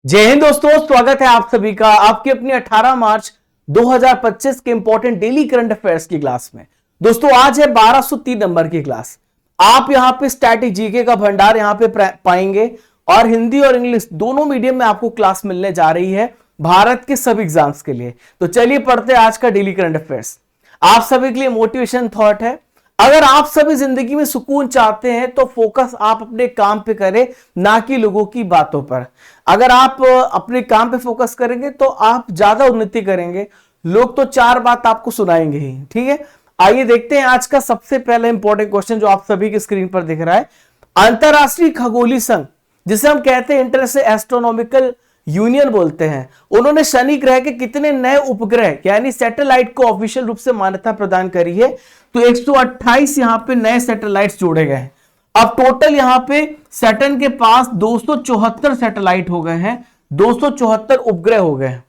जय हिंद दोस्तों, स्वागत है आप सभी का आपकी अपनी 18 मार्च 2025 के इंपॉर्टेंट डेली करंट अफेयर्स की क्लास में। दोस्तों आज है 1203 नंबर की क्लास। आप यहां पे स्टैटिक जीके का भंडार यहां पे पाएंगे और हिंदी और इंग्लिश दोनों मीडियम में आपको क्लास मिलने जा रही है भारत के सभी एग्जाम्स के लिए। तो चलिए पढ़ते हैं आज का डेली करंट अफेयर्स। आप सभी के लिए मोटिवेशन थॉट है। अगर आप सभी जिंदगी में सुकून चाहते हैं तो फोकस आप अपने काम पे करें, ना कि लोगों की बातों पर। अगर आप अपने काम पे फोकस करेंगे तो आप ज्यादा उन्नति करेंगे। लोग तो चार बात आपको सुनाएंगे ही। ठीक है, आइए देखते हैं आज का सबसे पहला इंपॉर्टेंट क्वेश्चन जो आप सभी की स्क्रीन पर दिख रहा है। अंतरराष्ट्रीय खगोलीय संघ, जिसे हम कहते हैं इंटरनेशनल एस्ट्रोनॉमिकल यूनियन बोलते हैं, उन्होंने शनि ग्रह के कितने नए उपग्रह यानी सैटेलाइट को ऑफिशियल रूप से मान्यता प्रदान करी है? तो 128 यहां पे नए सैटेलाइट्स जोड़े गए हैं। अब टोटल यहां पे सैटर्न के पास 274 सैटेलाइट हो गए हैं, 274 उपग्रह हो गए हैं।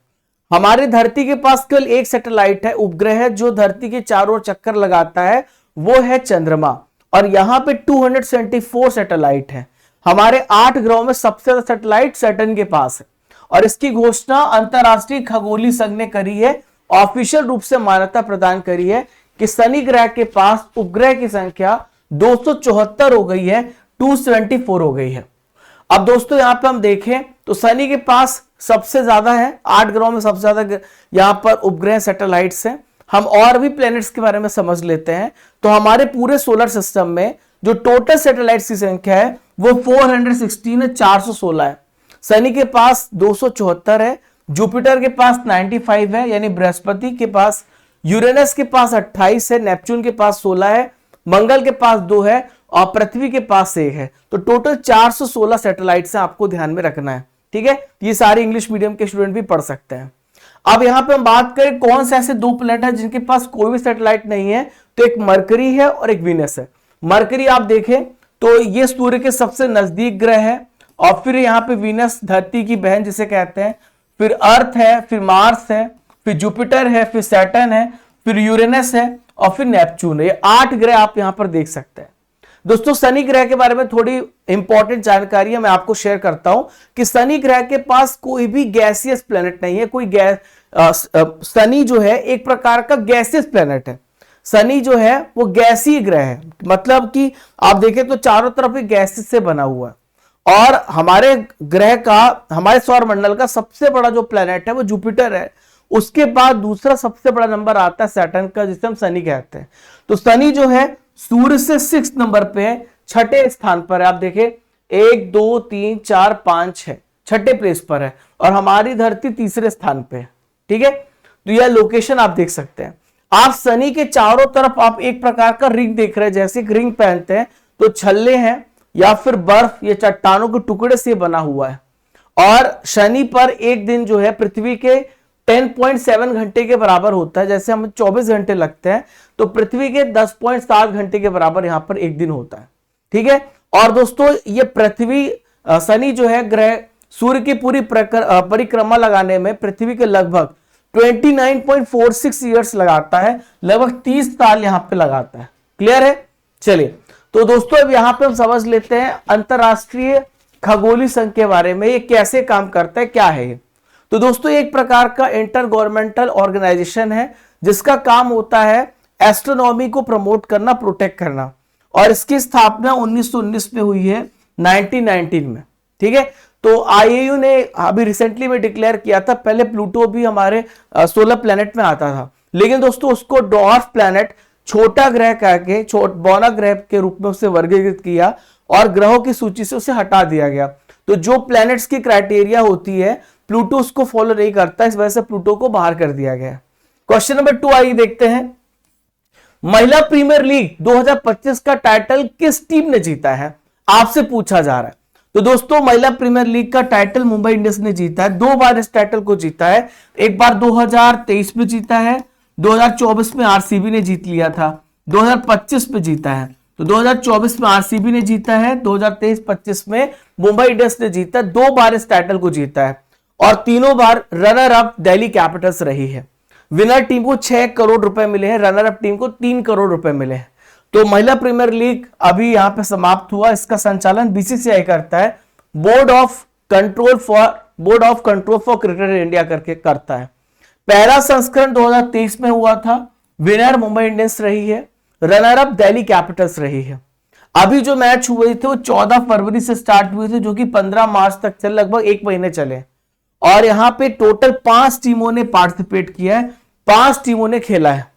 हमारी धरती के पास केवल एक सैटेलाइट है, उपग्रह है, जो धरती के चारों ओर चक्कर लगाता है, वो है चंद्रमा। और यहां पे 274 सैटेलाइट है। हमारे 8 ग्रहों में सबसे ज्यादा सैटेलाइट सैटर्न के पास है और इसकी घोषणा अंतरराष्ट्रीय खगोलीय संघ ने करी है, ऑफिशियल रूप से मान्यता प्रदान करी है कि शनि ग्रह के पास उपग्रह की संख्या 274 हो गई है, 274 हो गई है। अब दोस्तों यहां पे हम देखें तो शनि के पास सबसे ज्यादा है, 8 ग्रहों में सबसे ज्यादा यहां पर उपग्रह सैटेलाइट्स हैं। हम और भी प्लैनेट्स के बारे में समझ लेते हैं। तो हमारे पूरे सोलर सिस्टम में जो टोटल सैटेलाइट्स की संख्या है वो 416 है, 416 है। शनि के पास 274 है, जुपिटर के पास 95 है यानी बृहस्पति के पास, यूरेनस के पास 28 है, नेपच्यून के पास 16 है, मंगल के पास 2 है और पृथ्वी के पास 1 है। तो टोटल 416 सैटेलाइट्स हैं, आपको ध्यान में रखना है। ठीक है, ये सारे इंग्लिश मीडियम के स्टूडेंट भी पढ़ सकते हैं। अब यहां पे हम बात करें कौन से ऐसे दो प्लैनेट है जिनके पास कोई भी सैटेलाइट नहीं है, तो एक मरकरी है और एक वीनस है। मरकरी आप देखें तो ये सूर्य के सबसे नजदीक ग्रह है, और फिर यहाँ पे वीनस धरती की बहन जिसे कहते हैं, फिर अर्थ है, फिर मार्स है, फिर जुपिटर है, फिर सैटर्न है, फिर यूरेनस है और फिर नेपच्यून है। ये 8 ग्रह आप यहां पर देख सकते हैं। दोस्तों शनि ग्रह के बारे में थोड़ी इंपॉर्टेंट जानकारी है, मैं आपको शेयर करता हूं कि शनि ग्रह के पास कोई भी गैसियस प्लेनेट नहीं है। कोई शनि जो है एक प्रकार का गैसियस प्लेनेट है। शनि जो है वो गैसीय ग्रह है, मतलब कि आप देखें तो चारों तरफ एक गैसेस से बना हुआ है। और हमारे ग्रह का, हमारे सौर मंडल का सबसे बड़ा जो प्लेनेट है वो जुपिटर है। उसके बाद दूसरा सबसे बड़ा नंबर आता है सैटर्न का, जिसे हम शनि कहते हैं। तो शनि जो है सूर्य से 6 नंबर पे है, छठे स्थान पर है। आप देखें 1 2 3 4 5 6 छठे प्लेस पर है और हमारी धरती तीसरे स्थान पे है। ठीक है, तो यह लोकेशन आप देख सकते हैं। आप शनि के चारों तरफ आप एक प्रकार का रिंग देख रहे हैं, जैसे एक रिंग पहनते हैं तो छल्ले हैं या फिर बर्फ या चट्टानों के टुकड़े से बना हुआ है। और शनि पर एक दिन जो है पृथ्वी के 10.7 घंटे के बराबर होता है। जैसे हमें 24 घंटे लगते हैं तो पृथ्वी के 10.7 घंटे के बराबर यहां पर एक दिन होता है। ठीक है, और दोस्तों ये पृथ्वी शनि जो है ग्रह सूर्य की पूरी परिक्रमा लगाने में पृथ्वी के लगभग 29.46 ईयर्स लगाता है, लगभग 30 साल यहां पे लगाता है। क्लियर है? चलिए तो दोस्तों अब यहां पे हम समझ लेते हैं अंतरराष्ट्रीय खगोलीय संघ के बारे में, ये कैसे काम करता है, क्या है ये। तो दोस्तों एक प्रकार का इंटर गवर्नमेंटल ऑर्गेनाइजेशन है जिसका काम होता है एस्ट्रोनॉमी को प्रमोट करना, प्रोटेक्ट करना। और इसकी स्थापना 1919 में हुई है, 1919 में। ठीक है, तो आईएयू ने अभी रिसेंटली में डिक्लेयर किया था। पहले प्लूटो भी हमारे सोलर प्लेनेट में आता था, लेकिन दोस्तों उसको डॉर्फ प्लेनेट, छोटा ग्रह कह के, बौना ग्रह के रूप में उसे वर्गीकृत किया और ग्रहों की सूची से उसे हटा दिया गया। तो जो प्लैनेट्स की क्राइटेरिया होती है प्लूटो उसको फॉलो नहीं करता, इस वजह से प्लूटो को बाहर कर दिया गया। क्वेश्चन नंबर 2 आइए देखते हैं। महिला प्रीमियर लीग 2025 का टाइटल किस टीम ने जीता है, आपसे पूछा जा रहा है। तो दोस्तों महिला प्रीमियर लीग का टाइटल मुंबई इंडियंस ने जीता है, 2 बार इस टाइटल को जीता है। एक बार 2023 में जीता है, 2024 में आरसीबी ने जीत लिया था, 2025 में जीता है। तो 2024 में आरसीबी ने जीता है, 2023-25 में मुंबई इंडियंस ने जीता, 2 बार इस टाइटल को जीता है और तीनों बार रनर अप दिल्ली कैपिटल्स रही है। विनर टीम को 6 करोड़ रुपए मिले हैं, रनर अप टीम को 3 करोड़ रुपए मिले हैं। तो महिला प्रीमियर लीग अभी यहां पे समाप्त हुआ। इसका संचालन बीसीसीआई करता है, board of control for board of control for cricket India करके करता है। पहला संस्करण 2023 में हुआ था, विनर मुंबई इंडियंस रही है, रनर अप दिल्ली कैपिटल्स रही है। अभी जो मैच हुए थे वो 14 फरवरी से स्टार्ट हुए थे, जो कि 15 मार्च तक चले, लगभग 1 महीने चले। और यहां पे टोटल 5 टीमों ने पार्टिसिपेट किया है, 5 टीमों ने खेला है।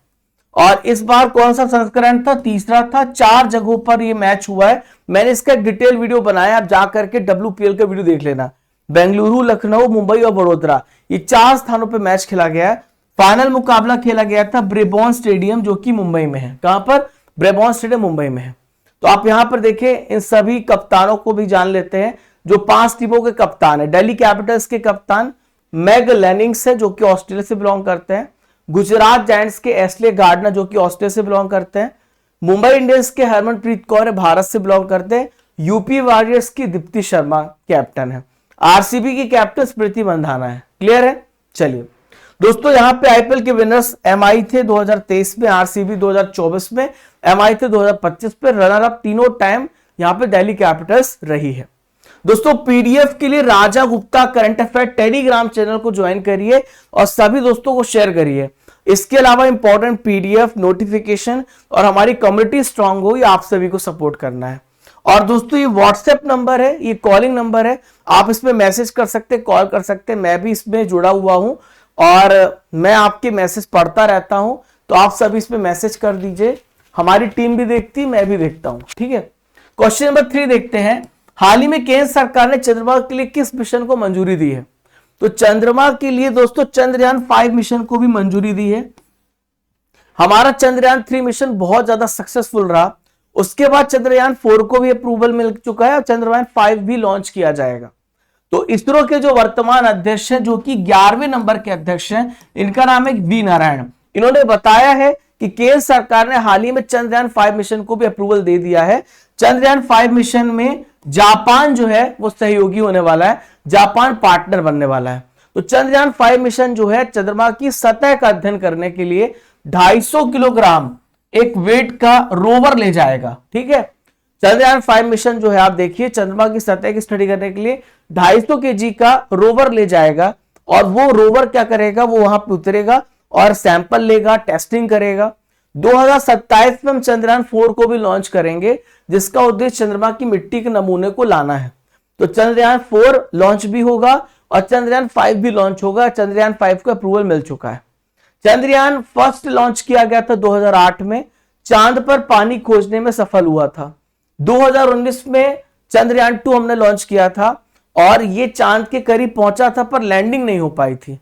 और इस बार कौन सा संस्करण था? तीसरा था। 4 जगहों पर ये मैच हुआ है। मैंने इसका एक डिटेल वीडियो बनाया, आप जाकर के WPL का वीडियो देख लेना। बेंगलुरु, लखनऊ, मुंबई और बड़ोदरा, ये 4 स्थानों पर मैच खेला गया है। फाइनल मुकाबला खेला गया था ब्रेबॉर्न स्टेडियम, जो कि मुंबई में है। कहां पर? ब्रेबॉर्न स्टेडियम मुंबई में है। तो आप यहां पर देखें, इन सभी कप्तानों को भी जान लेते हैं, जो 5 टीमों के कप्तान है। दिल्ली कैपिटल्स के कप्तान मैग लेनिंग्स है, जो कि ऑस्ट्रेलिया से बिलोंग करते हैं। गुजरात जायंट्स के एस्ले गार्डनर, जो कि ऑस्ट्रेलिया से बिलोंग करते हैं। मुंबई इंडियंस के हरमनप्रीत कौर है, भारत से बिलोंग करते हैं। यूपी वॉरियर्स की दीप्ति शर्मा कैप्टन है। आरसीबी की कैप्टन स्मृति मंधाना है। क्लियर है? चलिए दोस्तों, यहां पे आईपीएल के विनर्स एमआई थे 2023 में, आरसीबी 2024 में, एमआई थे 2025 में, रनर अप तीनों टाइम यहां पे दिल्ली कैपिटल्स रही है। दोस्तों, पीडीएफ के लिए Raja Gupta current affair Telegram channel को ज्वाइन करिए और सभी दोस्तों को शेयर करिए। इसके अलावा इंपॉर्टेंट पीडीएफ, नोटिफिकेशन और हमारी कम्युनिटी स्ट्रांग हो, ये आप सभी को सपोर्ट करना है। और दोस्तों, ये व्हाट्सएप नंबर है, ये कॉलिंग नंबर है, आप इसमें मैसेज कर सकते हैं, कॉल कर सकते हैं। मैं भी इसमें जुड़ा हुआ हूं और मैं आपके मैसेज पढ़ता रहता हूं, तो आप सभी इसमें मैसेज कर दीजिए। हमारी टीम भी देखती, मैं भी देखता हूं। ठीक है, क्वेश्चन नंबर 3 देखते हैं। हाल ही में केंद्र सरकार ने चंद्रमा के लिए किस मिशन को मंजूरी दी है? तो चंद्रमा के लिए दोस्तों चंद्रयान 5 मिशन को भी मंजूरी दी है। हमारा चंद्रयान 3 मिशन बहुत ज्यादा सक्सेसफुल रहा। उसके बाद चंद्रयान 4 को भी अप्रूवल मिल चुका है और चंद्रयान 5 भी लॉन्च किया जाएगा। तो इसरो के जो वर्तमान अध्यक्ष हैं, जो कि 11वें नंबर के अध्यक्ष हैं, इनका नाम है वी नारायण। इन्होंने बताया है कि केंद्र सरकार ने हाल ही में चंद्रयान 5 मिशन को भी अप्रूवल दे दिया है। चंद्रयान 5 मिशन में जापान जो है वो सहयोगी होने वाला है, जापान पार्टनर बनने वाला है। तो चंद्रयान 5 मिशन जो है चंद्रमा की सतह का अध्ययन करने के लिए 250 किलोग्राम एक वेट का रोवर ले जाएगा। ठीक है, चंद्रयान 5 मिशन जो है आप देखिए चंद्रमा की सतह की स्टडी करने के लिए 250 kg का रोवर ले जाएगा। और वो रोवर क्या करेगा? वो वहां पे उतरेगा और सैंपल लेगा, टेस्टिंग करेगा। 2027 में हम चंद्रयान 4 को भी लॉन्च करेंगे, जिसका उद्देश्य चंद्रमा की मिट्टी के नमूने को लाना है। तो चंद्रयान 4 लॉन्च भी होगा और चंद्रयान 5 भी लॉन्च होगा। चंद्रयान 5 को अप्रूवल मिल चुका है। चंद्रयान फर्स्ट लॉन्च किया गया था 2008 में, चांद पर पानी खोजने में सफल हुआ था। 2019 में चंद्रयान 2 हमने लॉन्च किया था और ये चांद के करीब पहुंचा था, पर लैंडिंग नहीं हो पाई थी।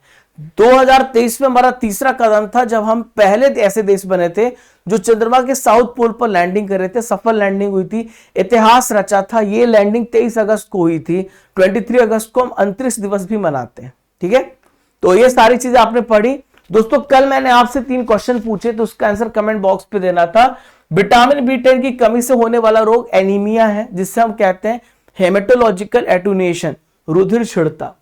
2023 में हमारा तीसरा कदम था, जब हम पहले ऐसे देश बने थे जो चंद्रमा के साउथ पोल पर लैंडिंग कर रहे थे। सफल लैंडिंग हुई थी, इतिहास रचा था। ये लैंडिंग 23 अगस्त को हुई थी। 23 अगस्त को हम अंतरिक्ष दिवस भी मनाते हैं। ठीक है, तो ये सारी चीजें आपने पढ़ी। दोस्तों, कल मैंने आपसे 3 क्वेश्चन पूछे, तो उसका आंसर कमेंट बॉक्स पे देना था। विटामिन B10 की कमी से होने वाला रोग एनीमिया है, जिससे हम कहते हैं हेमेटोलॉजिकल एटूनेशन, रुधिर क्षीणता।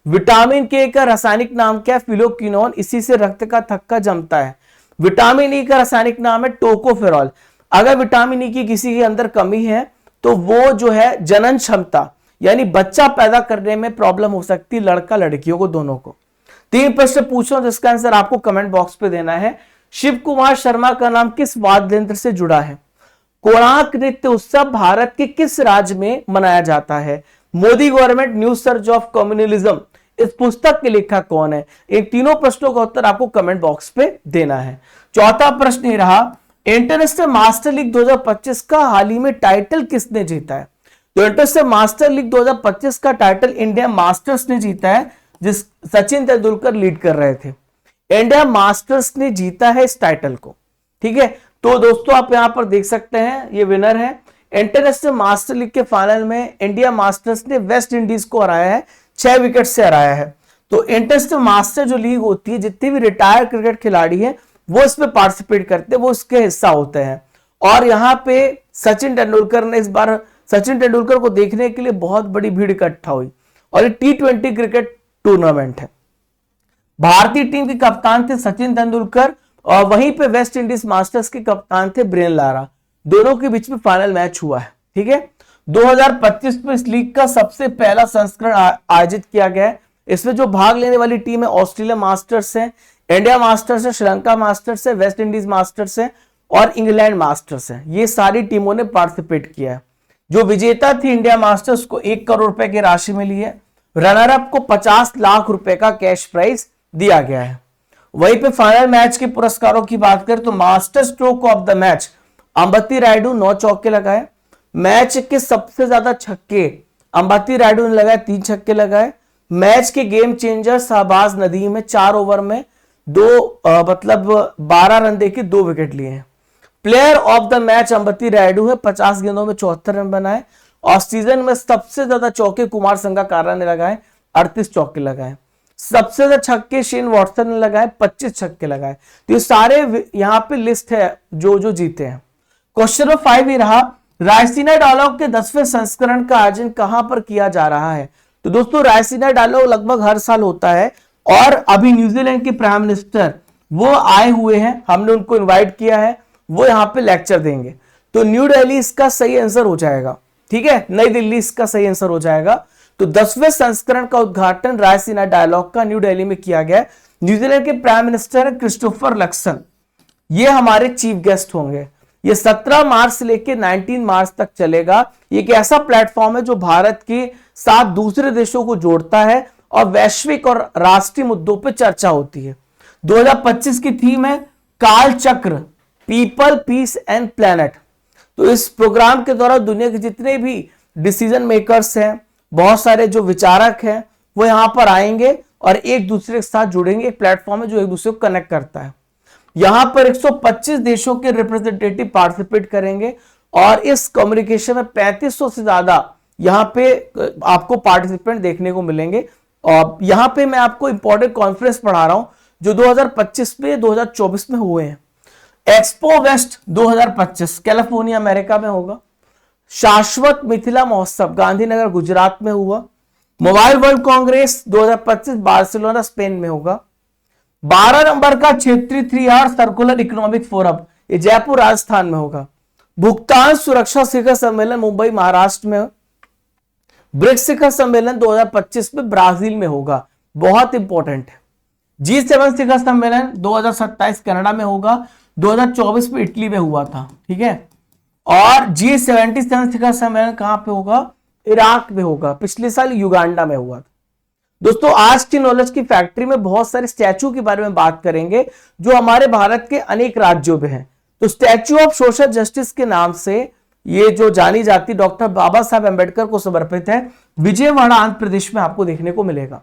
विटामिन के का रासायनिक नाम क्या है? फिलोक्विनोन, इसी से रक्त का थक्का जमता है। विटामिन ई का रासायनिक नाम है टोकोफेरॉल। अगर विटामिन ई की किसी के अंदर कमी है तो वो जो है जनन क्षमता, यानी बच्चा पैदा करने में प्रॉब्लम हो सकती है, लड़का लड़कियों को, दोनों को। 3 प्रश्न पूछो, जिसका आंसर आपको कमेंट बॉक्स पे देना है। शिव कुमार शर्मा का नाम किस वाद्य यंत्र से जुड़ा है? कोणार्क नृत्य उत्सव भारत के किस राज्य में मनाया जाता है? Modi government new search of communalism, इस पुस्तक के लेखक कौन है? इन तीनों प्रश्नों का उत्तर आपको कमेंट बॉक्स पे देना है। चौथा प्रश्न ये रहा, इंटरनेशनल मास्टर लीग 2025 का हाल ही में टाइटल किसने जीता है? तो इंटरनेशनल मास्टर लीग 2025 का टाइटल इंडिया मास्टर्स ने जीता है, जिस सचिन तेंदुलकर लीड कर रहे थे। इंडिया मास्टर्स ने जीता है इस टाइटल को। ठीक है, तो दोस्तों आप यहां पर देख सकते हैं, ये विनर है। इंटरनेशनल मास्टर लीग के फाइनल में इंडिया मास्टर्स ने वेस्ट इंडीज को हराया है, 6 विकेट से हराया है। तो इंटरनेशनल मास्टर जो लीग होती है, जितने भी रिटायर्ड क्रिकेट खिलाड़ी हैं वो इसमें पार्टिसिपेट करते हैं, वो इसके हिस्सा होते हैं। और यहाँ पे सचिन तेंदुलकर ने, इस बार सचिन तेंदुलकर को देखने के लिए बहुत बड़ी भीड़ इकट्ठा हुई। और ये T20 क्रिकेट टूर्नामेंट है। भारतीय टीम के कप्तान थे सचिन तेंदुलकर और वहीं पे वेस्ट इंडीज मास्टर्स के कप्तान थे ब्रेन लारा। दोनों के बीच में फाइनल मैच हुआ है। ठीक है, 2025 में इस लीग का सबसे पहला संस्करण आयोजित किया गया है। इसमें जो भाग लेने वाली टीम है ऑस्ट्रेलिया मास्टर्स है, इंडिया मास्टर्स है, श्रीलंका मास्टर्स है, वेस्ट इंडीज मास्टर्स है और इंग्लैंड मास्टर्स है। ये सारी टीमों ने पार्टिसिपेट किया है। जो विजेता थी इंडिया मास्टर्स को 1 करोड़ रुपए की राशि मिली है। रनर अप को 50 लाख रुपए का कैश प्राइज दिया गया है। वहीं पे फाइनल मैच के पुरस्कारों की बात करें तो master stroke of the match Ambati Rayudu 9 चौके लगाए। मैच के सबसे ज्यादा छक्के अंबती रायडू ने लगाए, 3 छक्के लगाए। मैच के गेम चेंजर शहबाज नदीम में 4 ओवर में 12 रन देके 2 विकेट लिए हैं। Player of the match Ambati Rayudu है, 50 गेंदों में 74 रन बनाए और सीजन में सबसे ज्यादा चौके कुमार संगकारा ने लगाए, 38 चौके लगाए। सबसे ज्यादा छक्के शेन वॉटसन ने लगाए, 25 छक्के लगाए। तो ये सारे यहां पे लिस्ट है जो जीते हैं। क्वेश्चन नंबर 5 ही रहा, रायसीना डायलॉग के 10वें संस्करण का आयोजन कहां पर किया जा रहा है? तो दोस्तों रायसीना डायलॉग लगभग हर साल होता है और अभी न्यूजीलैंड के प्राइम मिनिस्टर वो आए हुए हैं, हमने उनको इनवाइट किया है, वो यहां पे लेक्चर देंगे। तो न्यू दिल्ली इसका सही आंसर हो जाएगा, ठीक है, नई दिल्ली इसका सही आंसर हो जाएगा। तो 10वें संस्करण का उद्घाटन रायसीना डायलॉग का न्यू दिल्ली में किया गया। न्यूजीलैंड के प्राइम मिनिस्टर क्रिस्टोफर लक्सन, ये हमारे चीफ गेस्ट होंगे। ये 17 मार्च से लेकर 19 मार्च तक चलेगा। ये एक ऐसा प्लेटफॉर्म है जो भारत के साथ दूसरे देशों को जोड़ता है और वैश्विक और राष्ट्रीय मुद्दों पर चर्चा होती है। 2025 की थीम है काल चक्र, पीपल, पीस एंड प्लैनेट। तो इस प्रोग्राम के दौरान दुनिया के जितने भी डिसीजन मेकर्स हैं, बहुत सारे जो विचारक हैं, वो यहां पर आएंगे और एक दूसरे के साथ जुड़ेंगे। एक प्लेटफॉर्म है जो एक दूसरे को कनेक्ट करता है। यहां पर 125 देशों के रिप्रेजेंटेटिव पार्टिसिपेट करेंगे और इस कम्युनिकेशन में 3500 से ज्यादा यहां पे आपको पार्टिसिपेंट देखने को मिलेंगे। और यहां पे मैं आपको इंपॉर्टेंट कॉन्फ्रेंस पढ़ा रहा हूं जो 2025 में 2024 में हुए हैं। एक्सपो वेस्ट 2025 कैलिफोर्निया अमेरिका में होगा। शाश्वत मिथिला महोत्सव गांधीनगर गुजरात में हुआ। Mobile world Congress 2025 Barcelona Spain में होगा। 12 नंबर का क्षेत्रीय 3R सर्कुलर इकोनॉमिक फोरम ये जयपुर राजस्थान में होगा। भुगतान सुरक्षा शिखर सम्मेलन मुंबई महाराष्ट्र में। ब्रिक्स शिखर सम्मेलन 2025 में ब्राजील में होगा, बहुत इंपॉर्टेंट है। G7 शिखर सम्मेलन 2027 कनाडा में होगा, 2024 में इटली में हुआ था, ठीक है। और G77 शिखर सम्मेलन कहां पे होगा? इराक में होगा, पिछले साल युगांडा में हुआ था। दोस्तों आज की नॉलेज की फैक्ट्री में बहुत सारे स्टैचू के बारे में बात करेंगे जो हमारे भारत के अनेक राज्यों में हैं। तो स्टैचू ऑफ सोशल जस्टिस के नाम से ये जो जानी जाती डॉक्टर बाबा साहब अंबेडकर को समर्पित है, विजयवाड़ा आंध्र प्रदेश में आपको देखने को मिलेगा।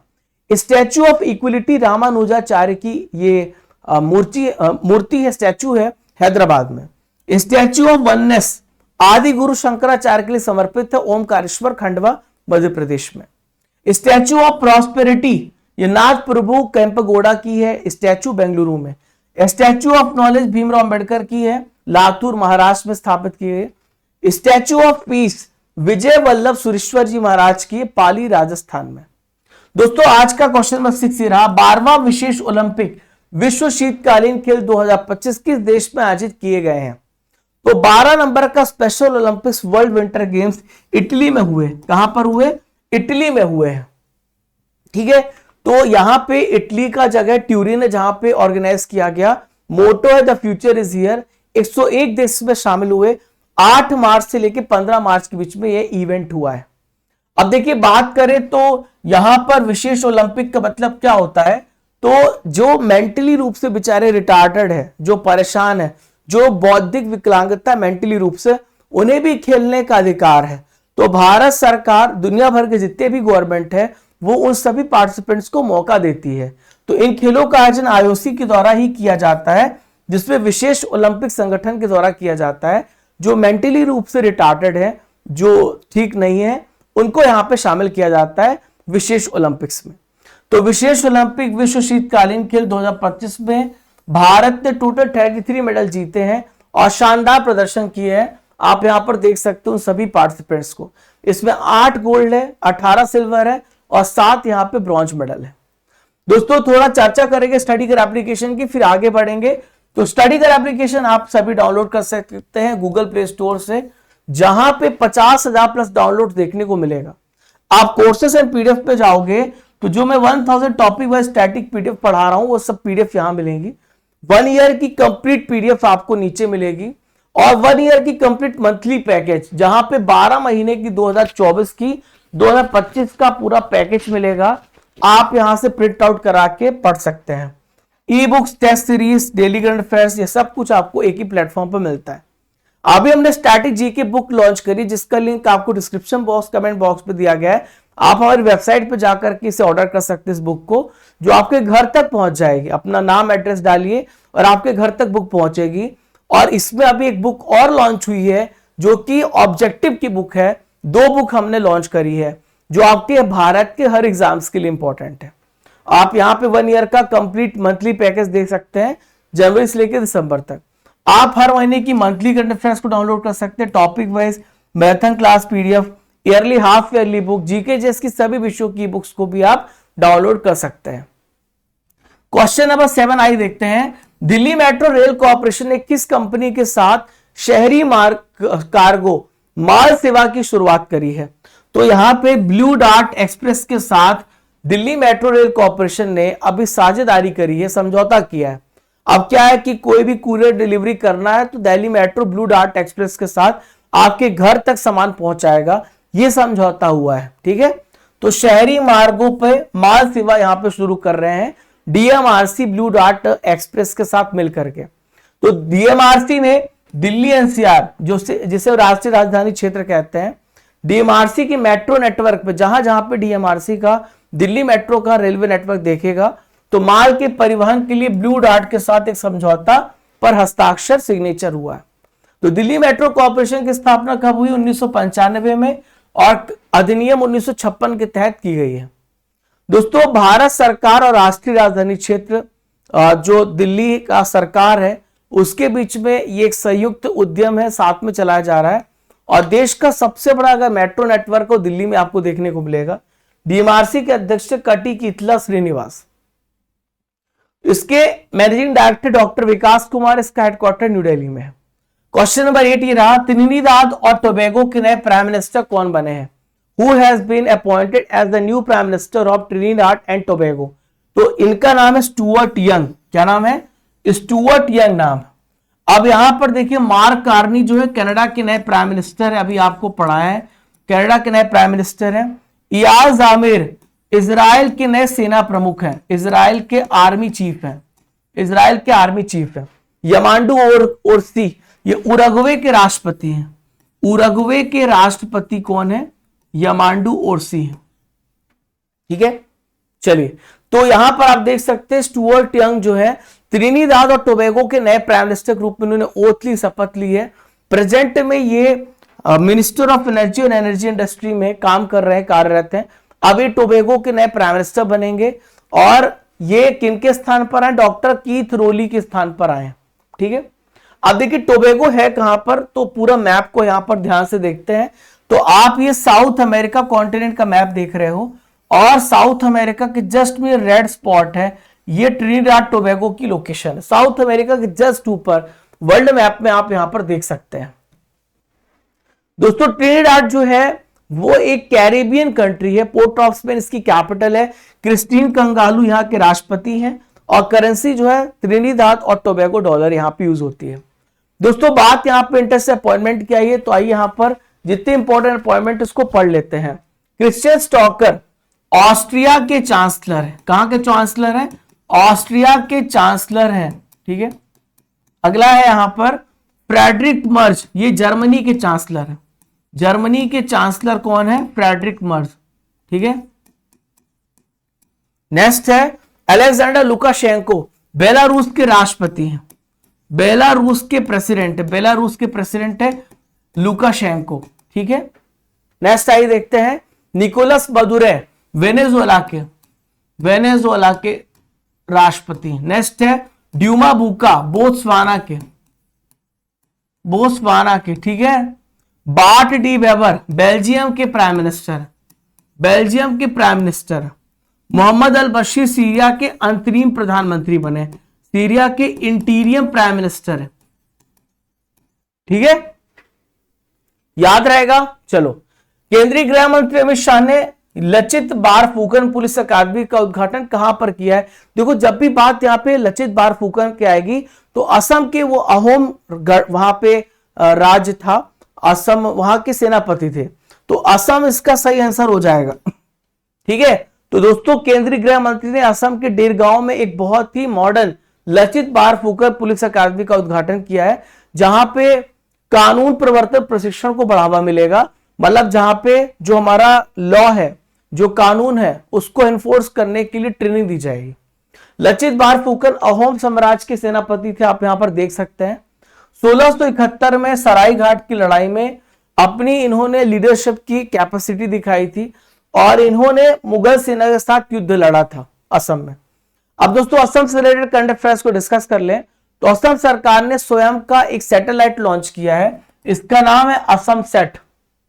स्टैचू ऑफ इक्विलिटी रामानुजाचार्य की ये मूर्ति है, स्टैचू है हैदराबाद में। स्टैचू ऑफ वननेस आदि गुरु शंकराचार्य के लिए समर्पित है, ओमकारेश्वर खंडवा मध्य प्रदेश में। स्टैचू ऑफ प्रॉस्पेरिटी ये नाथ प्रभु कैंपगोड़ा की है, स्टैचू बेंगलुरु में। Statue of knowledge Bhimrao Ambedkar की है, लातूर महाराष्ट्र में स्थापित की है। Statue of peace Vijay Vallabh Sureshwar जी महाराज की, पाली राजस्थान में। दोस्तों आज का क्वेश्चन नंबर 6 रहा, 12वां विशेष ओलंपिक विश्व शीतकालीन खेल 2025 किस देश में आयोजित किए गए हैं? तो 12 नंबर का special Olympics world winter games Italy में हुए। कहां पर हुए? इटली में हुए हैं, ठीक है। तो यहां पे इटली का जगह ट्यूरिन है जहां पे ऑर्गेनाइज किया गया। मोटो है द फ्यूचर इज हियर। 101 देश में शामिल हुए। 8 मार्च से लेकर 15 मार्च के बीच में यह इवेंट हुआ है। अब देखिए बात करें तो यहां पर विशेष ओलंपिक का मतलब क्या होता है? तो जो मेंटली रूप से बेचारे रिटार्टेड है, जो परेशान है, जो बौद्धिक विकलांगता मेंटली रूप से, उन्हें भी खेलने का अधिकार है। तो भारत सरकार दुनिया भर के जितने भी गवर्नमेंट है वो उन सभी पार्टिसिपेंट्स को मौका देती है। तो इन खेलों का आयोजन आईओसी के द्वारा ही किया जाता है, जिसमें विशेष ओलंपिक संगठन के द्वारा किया जाता है। जो मेंटली रूप से रिटार्टेड है, जो ठीक नहीं है, उनको यहां पे शामिल किया जाता है विशेष ओलंपिक्स में। तो विशेष ओलंपिक विश्व शीतकालीन खेल 2025 में भारत ने टोटल 33 मेडल जीते हैं और शानदार प्रदर्शन किए हैं। आप यहां पर देख सकते हो सभी पार्टिसिपेंट्स को। इसमें 8 गोल्ड है, 18 सिल्वर है और 7 यहां पे ब्रॉन्ज मेडल है। दोस्तों थोड़ा चर्चा करेंगे स्टडी कर एप्लीकेशन की, फिर आगे बढ़ेंगे। तो स्टडी कर एप्लीकेशन आप सभी डाउनलोड कर सकते हैं गूगल प्ले स्टोर से, जहां पे 50,000 प्लस डाउनलोड देखने को मिलेगा। आप कोर्सेस एंड पीडीएफ पे जाओगे तो जो मैं 1000 टॉपिक वाइज स्टैटिक पीडीएफ पढ़ा रहा हूं वो सब पीडीएफ यहां मिलेंगी। 1 ईयर की कंप्लीट पीडीएफ आपको नीचे मिलेगी और 1 ईयर की कंप्लीट मंथली पैकेज जहां पे 12 महीने की 2024 की 2025 का पूरा पैकेज मिलेगा। आप यहां से प्रिंट आउट करा के पढ़ सकते हैं। E books, test series, daily current affairs, ये सब कुछ आपको एक ही प्लेटफॉर्म पर मिलता है। अभी हमने स्टैटिक जीके बुक लॉन्च करी जिसका लिंक आपको डिस्क्रिप्शन बॉक्स, कमेंट बॉक्स पे दिया गया है। आप हमारी वेबसाइट पे जाकर के इसे ऑर्डर कर सकते हैं, इस बुक को, जो आपके घर तक पहुंच जाएगी। अपना नाम एड्रेस डालिए और आपके घर तक बुक पहुंचेगी। और इसमें अभी एक बुक और लॉन्च हुई है जो कि ऑब्जेक्टिव की बुक है। 2 बुक हमने लॉन्च करी है जो आपके भारत के हर एग्जाम्स के लिए इंपॉर्टेंट है। आप यहाँ पे 1 ईयर का कंप्लीट मंथली पैकेज देख सकते हैं, जनवरी से लेकर दिसंबर तक। आप हर महीने की मंथली करंट अफेयर्स को डाउनलोड कर सकते हैं, topic wise, marathon class PDF, yearly, half yearly book, GK जैसी सभी विषयों की बुक्स को भी आप डाउनलोड कर सकते हैं। क्वेश्चन नंबर 7 आई देखते हैं। दिल्ली मेट्रो रेल कॉर्पोरेशन ने किस कंपनी के साथ शहरी मार्ग कार्गो माल सेवा की शुरुआत करी है? तो यहां पे ब्लू डार्ट एक्सप्रेस के साथ दिल्ली मेट्रो रेल कॉर्पोरेशन ने अभी साझेदारी करी है, समझौता किया है। अब क्या है कि कोई भी कुरियर डिलीवरी करना है तो Delhi metro blue dart express के साथ आपके घर तक सामान पहुंचाएगा, यह समझौता हुआ है। ठीक है, तो शहरी मार्गों पे माल सेवा यहां पे शुरू कर रहे हैं डीएमआरसी ब्लू डार्ट एक्सप्रेस के साथ मिलकर के। तो डीएमआरसी ने दिल्ली एनसीआर जिसे राष्ट्रीय राजधानी क्षेत्र कहते हैं, डीएमआरसी के मेट्रो नेटवर्क पे जहां जहां पे डीएमआरसी का दिल्ली मेट्रो का रेलवे नेटवर्क देखेगा तो माल के परिवहन के लिए ब्लू डार्ट के साथ एक समझौता पर हस्ताक्षर, सिग्नेचर हुआ है। तो दिल्ली मेट्रो कॉर्पोरेशन की स्थापना कब हुई? 1995 में और अधिनियम 1956 के तहत की गई है। दोस्तों, भारत सरकार और राष्ट्रीय राजधानी क्षेत्र जो दिल्ली का सरकार है उसके बीच में ये एक संयुक्त उद्यम है, साथ में चलाया जा रहा है। और देश का सबसे बड़ा अगर मेट्रो नेटवर्क हो दिल्ली में आपको देखने को मिलेगा। डीएमआरसी के अध्यक्ष कटी कीतला श्रीनिवास, इसके मैनेजिंग डायरेक्टर डॉक्टर विकास कुमार, इसका हेडक्वार्टर न्यू दिल्ली में है। क्वेश्चन नंबर 8 ये रहा, त्रिनिदाद और टोबैगो के नए प्राइम मिनिस्टर कौन बने हैं? Who has been appointed as the new prime minister of Trinidad and Tobago? तो इनका नाम है स्टुअर्ट यंग। क्या नाम है? स्टुअर्ट यंग नाम। अब यहां पर देखिए मार्क कार्नी जो है कनाडा के नए प्राइम मिनिस्टर है, अभी आपको पढ़ाया है, कनाडा के नए प्राइम मिनिस्टर है। इयाज आमिर इजराइल के नए सेना प्रमुख हैं, इजराइल के आर्मी चीफ हैं, इजराइल के आर्मी चीफ हैं। यमांडू ओरसी ये उरुग्वे के राष्ट्रपति हैं। उरुग्वे के राष्ट्रपति कौन है? यमांडू ओरसी है। ठीक है, चलिए, तो यहां पर आप देख सकते हैं स्टुअर्ट यंग जो है त्रिनिदाद और टोबैगो के नए प्राइम मिनिस्टर के रूप में उन्होंने ओथ ली, शपथ ली है। प्रेजेंट में ये मिनिस्टर ऑफ एनर्जी और एनर्जी इंडस्ट्री में काम कर रहे हैं, कार्यरत हैं। अभी टोबैगो के नए प्राइम मिनिस्टर बनेंगे और ये किनके स्थान पर आए? डॉक्टर कीथ रोली के स्थान पर आए। ठीक है, अब देखिए टोबैगो है कहां पर, तो पूरा मैप को यहां पर ध्यान से देखते हैं तो आप ये साउथ अमेरिका कॉन्टिनेंट का मैप देख रहे हो और साउथ अमेरिका के जस्ट में रेड स्पॉट है, ये ट्रिनिडाद टोबैगो की लोकेशन है। साउथ अमेरिका के जस्ट ऊपर वर्ल्ड मैप में आप यहां पर देख सकते हैं। दोस्तों, ट्रिनिडाद जो है वो एक कैरेबियन कंट्री है, पोर्ट ऑफ स्पेन इसकी कैपिटल है। क्रिस्टीन कंगालू यहां के राष्ट्रपति हैं और करेंसी जो है ट्रिनिडाद और टोबैगो डॉलर यहां पे यूज होती है। दोस्तों, बात यहां पे इंटर से अपॉइंटमेंट की आई है, तो आइए यहां पर जितने इंपॉर्टेंट अपॉइंटमेंट इसको पढ़ लेते हैं। क्रिश्चियन स्टॉकर ऑस्ट्रिया के चांसलर है। कहां के चांसलर है? ऑस्ट्रिया के चांसलर है। ठीक है, अगला है यहां पर फ्रेडरिक मर्ज, ये जर्मनी के चांसलर है। जर्मनी के चांसलर कौन है? Friedrich Merz. ठीक है, नेक्स्ट है अलेक्जेंडर लुकाशेंको, बेलारूस के राष्ट्रपति हैं, बेलारूस के प्रेसिडेंट है, बेलारूस के प्रेसिडेंट है लुकाशेंको। ठीक है, नेक्स्ट आइए देखते हैं निकोलस मदुरो, वेनेजुएला के राष्ट्रपति। नेक्स्ट है ड्यूमा बुका, बोत्सवाना के। ठीक है, बार्ट डी वेबर, बेल्जियम के प्राइम मिनिस्टर। मोहम्मद अल बशीर सीरिया के अंतरिम प्रधानमंत्री बने, सीरिया के इंटीरियम प्राइम मिनिस्टर है। ठीक है, याद रहेगा। चलो, केंद्रीय गृह मंत्री अमित शाह ने लचित बारफुकन पुलिस अकादमी का उद्घाटन कहां पर किया है? देखो, जब भी बात यहां पे लचित बारफुकन की आएगी तो असम के वो अहोम वहां पे राज्य था, असम वहां के सेनापति थे, तो असम इसका सही आंसर हो जाएगा। ठीक है, तो दोस्तों केंद्रीय गृह मंत्री ने असम के डेरगांव में एक बहुत ही मॉडर्न लचित बारफुकन पुलिस अकादमी का उद्घाटन किया है, जहां पे कानून प्रवर्तन प्रशिक्षण को बढ़ावा मिलेगा। मतलब जहां पे जो हमारा लॉ है, जो कानून है, उसको एनफोर्स करने के लिए ट्रेनिंग दी जाएगी। लचित बारफुकन अहोम साम्राज्य के सेनापति थे, आप यहां पर देख सकते हैं। 1671 में सरायघाट की लड़ाई में अपनी इन्होंने लीडरशिप की कैपेसिटी दिखाई थी और इन्होंने मुगल सेना के साथ युद्ध लड़ा था असम में। अब दोस्तों असम से रिलेटेड करंट अफेयर्स को डिस्कस कर लें तो असम सरकार ने स्वयं का एक सैटेलाइट लॉन्च किया है, इसका नाम है असम सेट।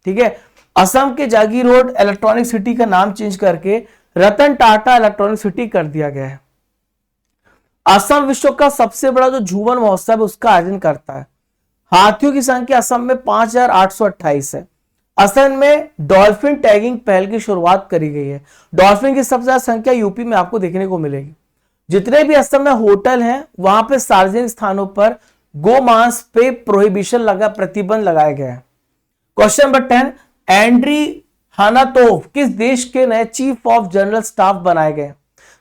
ठीक है, असम के जागी रोड इलेक्ट्रॉनिक सिटी का नाम चेंज करके रतन टाटा इलेक्ट्रॉनिक सिटी कर दिया गया है। असम विश्व का सबसे बड़ा जो झूमर महोत्सव है उसका आयोजन करता है। हाथियों की संख्या असम में 5828 है। असम में डॉल्फिन टैगिंग पहल की शुरुआत करी गई है। डॉल्फिन की सबसे ज्यादा संख्या यूपी में आपको देखने को मिलेगी। जितने भी असम में होटल हैं वहां पे सार्वजनिक स्थानों पर गोमांस पे प्रतिबंध लगाया गया है। क्वेश्चन नंबर 10, एंड्री हानातोव किस देश के नए चीफ ऑफ जनरल स्टाफ बनाए गए?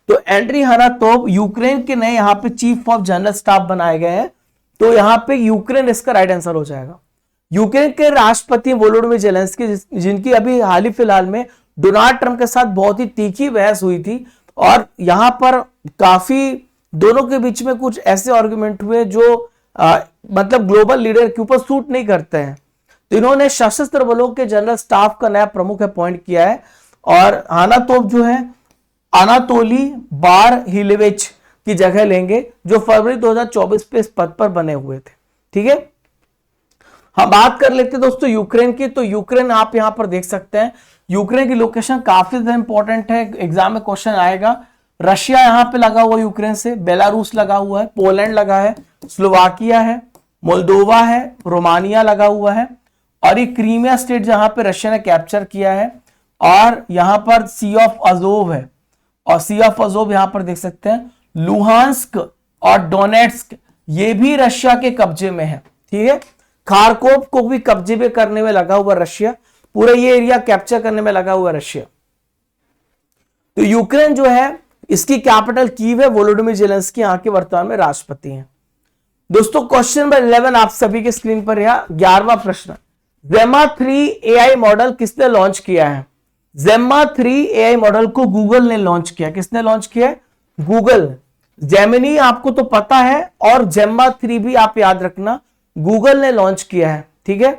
तो एंड्री हानातोव यूक्रेन के नए यहां पे चीफ ऑफ जनरल स्टाफ बनाए गए हैं, तो यहां पे यूक्रेन इसका राइट आंसर हो जाएगा। यूक्रेन के राष्ट्रपति वोलोडिमिर जेलेंस्की, जिनकी अभी हाल ही फिलहाल में डोनाल्ड ट्रंप के साथ बहुत ही तीखी बहस हुई थी और यहां पर काफी दोनों के बीच में कुछ ऐसे आर्गुमेंट हुए जो मतलब ग्लोबल लीडर के ऊपर सूट नहीं करते हैं, तो इन्होंने सशस्त्र बलों के जनरल स्टाफ का नया प्रमुख अपॉइंट किया है और हानातोव जो है अनातोली बारहिलेविच की जगह लेंगे, जो फरवरी 2024 पे इस पद पर बने हुए थे। ठीक है, हम बात कर लेते हैं दोस्तों यूक्रेन की। तो यूक्रेन आप यहां पर देख सकते हैं, यूक्रेन की लोकेशन काफी ज्यादा इंपॉर्टेंट है, एग्जाम में क्वेश्चन आएगा। रशिया यहां पे लगा हुआ यूक्रेन से, बेलारूस लगा हुआ है, पोलैंड लगा है, स्लोवाकिया है, मोल्दोवा है, रोमानिया लगा हुआ है और ये क्रीमिया स्टेट जहां पे रशिया ने कैप्चर किया है और यहां पर सी ऑफ अजोव है और सी ऑफ अजोव यहां पर देख सकते हैं। लुहांस्क और डोनेट्स्क ये भी रशिया के कब्जे में है। ठीक है, खारकोव को भी कब्जे में करने में लगा हुआ रशिया, पूरा ये एरिया कैप्चर करने में लगा हुआ रशिया। तो यूक्रेन जो है इसकी कैपिटल कीव है, वोलोडिमिर जेलेंस्की यहाँ के वर्तमान में राष्ट्रपति हैं। दोस्तों क्वेश्चन नंबर 11 आप सभी के स्क्रीन पर है, 11वां प्रश्न, जेमा 3 एआई मॉडल किसने लॉन्च किया है? जेमा 3 एआई मॉडल को गूगल ने लॉन्च किया। किसने लॉन्च किया? गूगल। जेमिनी आपको तो पता है और जेमा 3 भी आप याद रखना, गूगल ने लॉन्च किया है। ठीक है,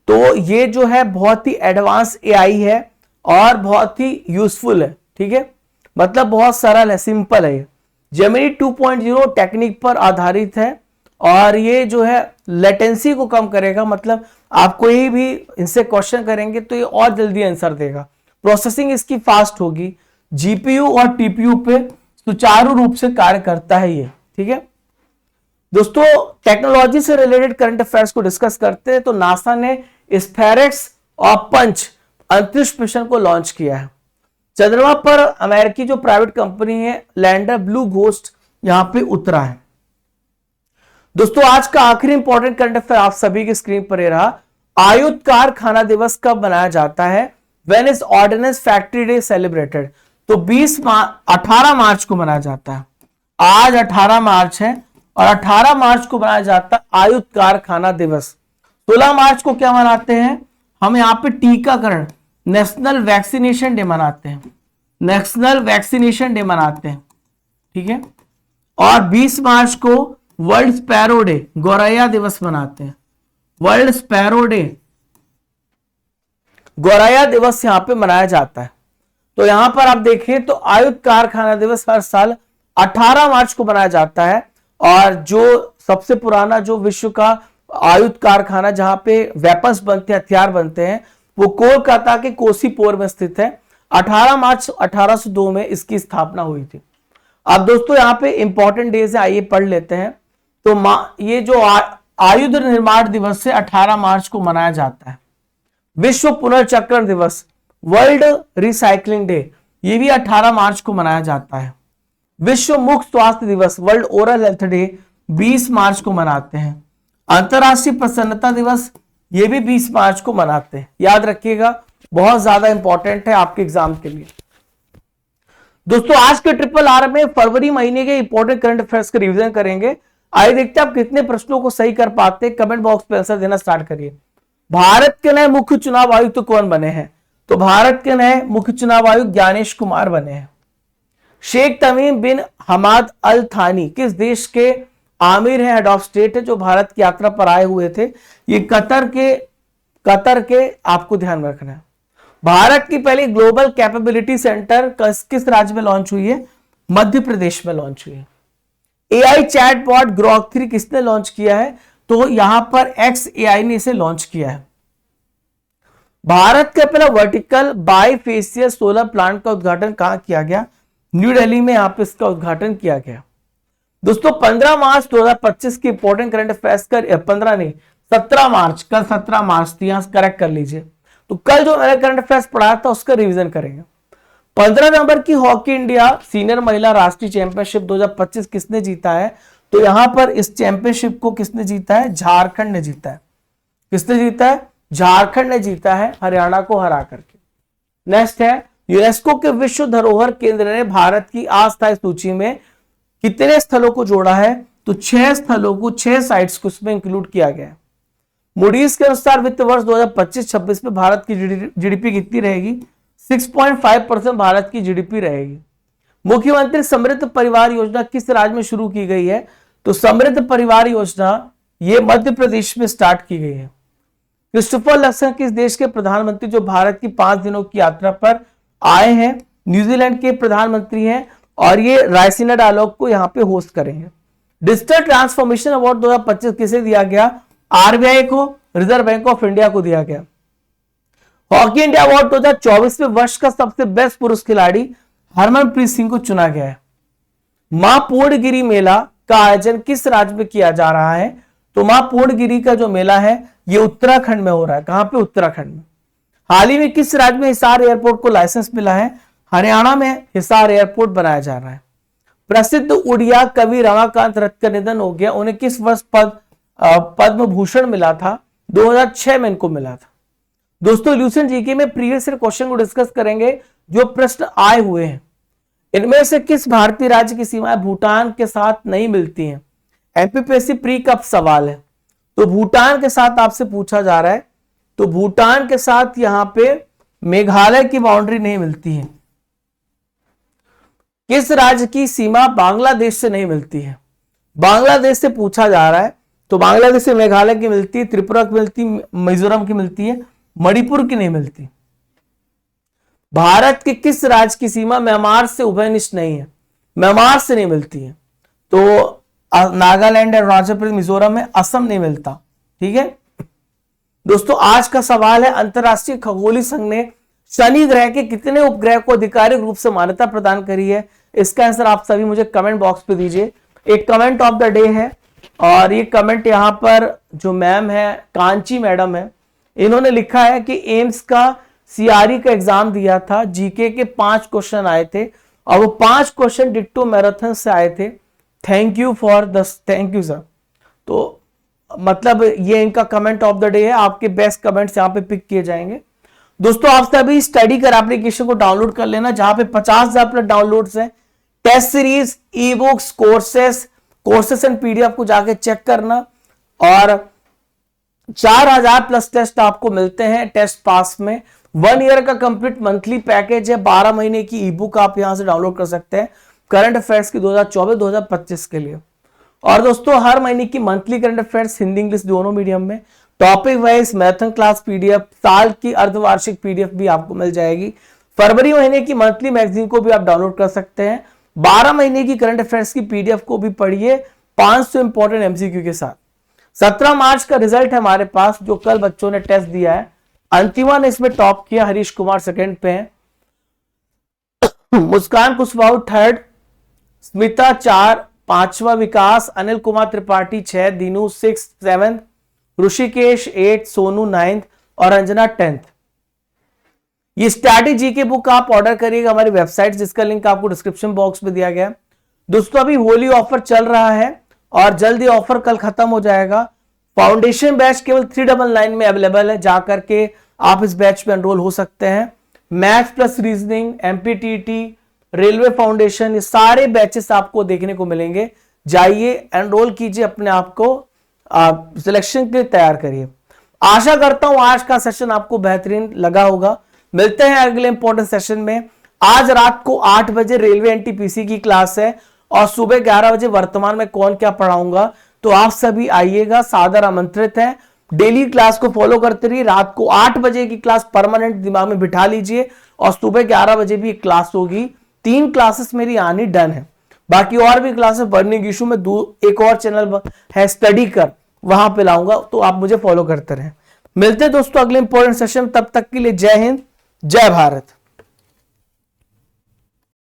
तो ये जो है बहुत ही एडवांस एआई है और बहुत ही यूजफुल है। ठीक है, मतलब बहुत सरल है, सिंपल है। जेमिनी 2.0 टेक्निक पर आधारित है और ये जो है लेटेंसी को कम करेगा, मतलब आप कोई भी इनसे क्वेश्चन करेंगे तो ये और जल्दी आंसर देगा। प्रोसेसिंग इसकी फास्ट होगी, जीपीयू और टीपीयू पे सुचारू रूप से कार्य करता है ये। ठीक है दोस्तों, टेक्नोलॉजी से रिलेटेड करंट अफेयर्स को डिस्कस करते हैं तो नासा ने स्फेरेक्स और पंच अंतरिक्ष मिशन को लॉन्च किया है। चंद्रमा पर अमेरिकी जो प्राइवेट कंपनी है लैंडर ब्लू घोस्ट यहां पे उतरा है। दोस्तों आज का आखिरी इंपॉर्टेंट करंट अफेयर आप सभी की स्क्रीन पर ये रहा, आयुध कारखाना दिवस कब मनाया जाता है? When is ordnance factory day celebrated? तो 18 मार्च को मनाया जाता है। आज 18 मार्च है और 18 मार्च को मनाया जाता है आयुध कारखाना दिवस। 16 मार्च को क्या मनाते हैं हम? यहाँ पे टीकाकरण नेशनल वैक्सीनेशन डे मनाते हैं, नेशनल वैक्सीनेशन डे मनाते हैं। ठीक है, और 20 मार्च को वर्ल्ड स्पैरो डे गौरैया दिवस मनाते हैं। वर्ल्ड स्पैरो डे गौरैया दिवस यहां पे मनाया जाता है। तो यहां पर आप देखिए तो आयुध कारखाना दिवस हर साल 18 मार्च को मनाया जाता है और जो सबसे पुराना जो विश्व का आयुध कारखाना जहां पे वेपन्स बनते हैं, हथियार बनते हैं, वो कोलकाता के कोसीपोर में स्थित है। 18 मार्च 1802 में इसकी स्थापना हुई थी। अब दोस्तों यहाँ पे इंपॉर्टेंट डेज है, आइए पढ़ लेते हैं। तो ये जो आयुध निर्माण दिवस से 18 मार्च को मनाया जाता है। विश्व पुनर्चक्रण दिवस वर्ल्ड रिसाइकलिंग डे, ये भी 18 मार्च को मनाया जाता है। विश्व मुख स्वास्थ्य दिवस, वर्ल्ड ओरल हेल्थ डे, 20 मार्च को मनाते हैं। अंतरराष्ट्रीय प्रसन्नता दिवस, ये भी 20 मार्च को मनाते हैं। याद रखिएगा, बहुत ज्यादा इंपॉर्टेंट है आपके एग्जाम के लिए। दोस्तों आज के ट्रिपल आर में फरवरी महीने के इंपॉर्टेंट करंट अफेयर्स का रिवीजन करेंगे। आइए देखते हैं आप कितने प्रश्नों को सही कर पाते हैं। कमेंट बॉक्स पे आंसर देना स्टार्ट करिए। भारत के नए मुख्य चुनाव आयुक्त तो कौन बने हैं? तो भारत के नए मुख्य चुनाव आयुक्त ज्ञानेश कुमार बने हैं। शेख तमीम बिन हमाद अल थानी किस देश के आमिर हैं, हेड ऑफ स्टेट है, जो भारत की यात्रा पर आए हुए थे? ये कतर के आपको ध्यान में रखना है। भारत की पहली ग्लोबल कैपेबिलिटी सेंटर किस राज्य में लॉन्च हुई है? मध्य प्रदेश में लॉन्च हुई है। एआई चैटबॉट ग्रॉक 3 किसने लॉन्च किया है? तो यहां पर XAI ने इसे लॉन्च किया है। भारत का पहला वर्टिकल बाइफेसियल सोलर प्लांट का उद्घाटन कहां किया गया? न्यू दिल्ली में यहां पर इसका उद्घाटन किया गया। दोस्तों 15 मार्च 2025 की इंपॉर्टेंट करंट अफेयर्स का 17 मार्च, कल 17 मार्च थी, यहां करेक्ट कर लीजिए। तो कल जो मैंने करंट अफेयर्स पढ़ाया था उसका रिवीजन करेंगे। 15 नवंबर की हॉकी इंडिया सीनियर महिला राष्ट्रीय चैंपियनशिप 2025 किसने जीता है? तो यहां पर इस चैंपियनशिप को किसने जीता है? झारखंड ने जीता है। किसने जीता है? झारखंड ने जीता है, हरियाणा को हरा करके। नेक्स्ट है, यूनेस्को के विश्व धरोहर केंद्र ने भारत की अस्थायी सूची में कितने स्थलों को जोड़ा है? तो 6 स्थलों को, 6 साइट्स को इसमें इंक्लूड किया गया है। मूडीज के अनुसार वित्त वर्ष 2025-26 में भारत की जीडीपी कितनी रहेगी? 6.5% भारत की जीडीपी रहेगी। मुख्यमंत्री समृद्ध परिवार योजना किस राज्य में शुरू की गई है? तो समृद्ध परिवार योजना ये मध्य प्रदेश में स्टार्ट की गई है। क्रिस्टोफर लक्सन किस देश के प्रधानमंत्री जो भारत की 5 दिनों की यात्रा पर आए हैं? न्यूजीलैंड के प्रधानमंत्री हैं और ये रायसीना डायलॉग को यहां पे होस्ट करेंगे। डिजिटल ट्रांसफॉर्मेशन अवार्ड 2025 किसे दिया गया? आरबीआई को, रिजर्व बैंक ऑफ इंडिया को दिया गया। हॉकी इंडिया अवार्ड 2024 में वर्ष का सबसे बेस्ट पुरुष खिलाड़ी हरमनप्रीत सिंह को चुना गया है। मां पूर्णगिरी मेला का आयोजन किस राज्य में किया जा रहा है? तो मां पूर्णगिरी का जो मेला है ये उत्तराखंड में हो रहा है। कहां पे? उत्तराखंड में। हाल ही में किस राज्य में हिसार एयरपोर्ट को लाइसेंस मिला है? हरियाणा में हिसार एयरपोर्ट बनाया जा रहा है। प्रसिद्ध उड़िया कवि रमाकांत रथ का निधन हो गया। उन्हें किस वर्ष पद्म भूषण मिला था? 2006 में इनको मिला था। दोस्तों ल्यूसेंट जीके में प्रीवियस ईयर क्वेश्चन को डिस्कस करेंगे जो प्रश्न आए हुए हैं। इनमें से किस भारतीय राज्य की सीमाएं भूटान के साथ नहीं मिलती हैं? एमपीपीएससी प्री कप सवाल है, तो भूटान के साथ आपसे पूछा जा रहा है। तो भूटान के साथ यहां पे मेघालय की बाउंड्री नहीं मिलती है। किस राज्य की सीमा बांग्लादेश से नहीं मिलती है? बांग्लादेश से पूछा जा रहा है। तो बांग्लादेश से मेघालय की मिलती है, त्रिपुरा की मिलती, मिजोरम की मिलती है, मणिपुर की नहीं मिलती। भारत के किस राज्य की सीमा म्यांमार से उभयनिष्ठ नहीं है? म्यांमार से नहीं मिलती है। तो नागालैंड, अरुणाचल प्रदेश, मिजोरम में, असम नहीं मिलता। ठीक है दोस्तों, आज का सवाल है अंतरराष्ट्रीय खगोलीय संघ ने शनि ग्रह के कितने उपग्रह को आधिकारिक रूप से मान्यता प्रदान करी है? इसका आंसर आप सभी मुझे कमेंट बॉक्स पे दीजिए। एक कमेंट ऑफ द डे है और ये कमेंट यहां पर जो मैम है, कांची मैडम है, इन्होंने लिखा है कि एम्स का सीआरई का एग्जाम दिया था, जीके के 5 क्वेश्चन आए थे और वो 5 क्वेश्चन डिट्टो मैराथन से आए थे। Thank you sir. तो मतलब ये इनका कमेंट ऑफ द डे है। आपके बेस्ट कमेंट्स यहाँ पे पिक किए जाएंगे। दोस्तों आप सभी स्टडी कर एप्लीकेशन को डाउनलोड कर लेना, जहां पे 50,000 प्लस डाउनलोड्स हैं। Test series, e books, courses and PDF को जाके चेक करना और 4,000 प्लस टेस्ट आपको मिलते हैं टेस्ट पास में। 1 ईयर का कंप्लीट मंथली पैकेज है। 12 महीने की ई बुक आप यहां से डाउनलोड कर सकते हैं करंट अफेयर्स की 2024-2025 के लिए। और दोस्तों हर महीने की monthly current affairs Hindi English दोनों मीडियम में, topic wise Maithon class PDF, साल की अर्धवार्षिक पीडीएफ भी आपको मिल जाएगी। फरवरी महीने की मंथली मैगजीन को भी आप डाउनलोड कर सकते हैं। 12 महीने की करंट अफेयर्स की पीडीएफ को भी पढ़िए 500 इंपॉर्टेंट एमसीक्यू के साथ। 17 मार्च का रिजल्ट है हमारे पास, जो कल बच्चों ने टेस्ट दिया है। अंतिमा ने इसमें टॉप किया, हरीश कुमार सेकंड पे हैं, मुस्कान कुशवाहा 3rd, स्मिता 4, 5वां विकास, अनिल कुमार त्रिपाठी 6, दीनू 6, 7, ऋषिकेश 8, सोनू 9th और अंजना 10th। ये स्ट्रैटेजी की बुक आप ऑर्डर करिएगा हमारी वेबसाइट, जिसका लिंक आपको डिस्क्रिप्शन बॉक्स में दिया गया है। दोस्तों अभी होली ऑफर चल रहा है और जल्दी ऑफर कल खत्म हो जाएगा। फाउंडेशन बैच केवल 399 में अवेलेबल है, जाकर के आप इस बैच में एनरोल हो सकते हैं। Maths plus reasoning, MPTT, railway foundation, ये सारे बैचेस आपको देखने को मिलेंगे। जाइए एनरोल कीजिए, अपने आप को सिलेक्शन के लिए तैयार करिए। आशा करता हूं आज का सेशन आपको बेहतरीन लगा होगा। मिलते हैं अगले इंपॉर्टेंट सेशन में। आज रात को 8 बजे रेलवे एनटीपीसी की क्लास है और सुबह 11 बजे वर्तमान में कौन क्या पढ़ाऊंगा, तो आप सभी आइएगा, सादर आमंत्रित है। डेली क्लास को फॉलो करते रहिए। रात को 8 बजे की क्लास परमानेंट दिमाग में बिठा लीजिए और सुबह 11 बजे भी एक क्लास होगी। 3 क्लासेस मेरी आनी डन है। बाकी और भी क्लासेस बर्निंग इशू में एक और चैनल है स्टडी कर, वहां पे लाऊंगा, तो आप मुझे फॉलो करते रहें। मिलते हैं दोस्तों अगले इंपॉर्टेंट सेशन, तब तक के लिए जय हिंद, जय भारत।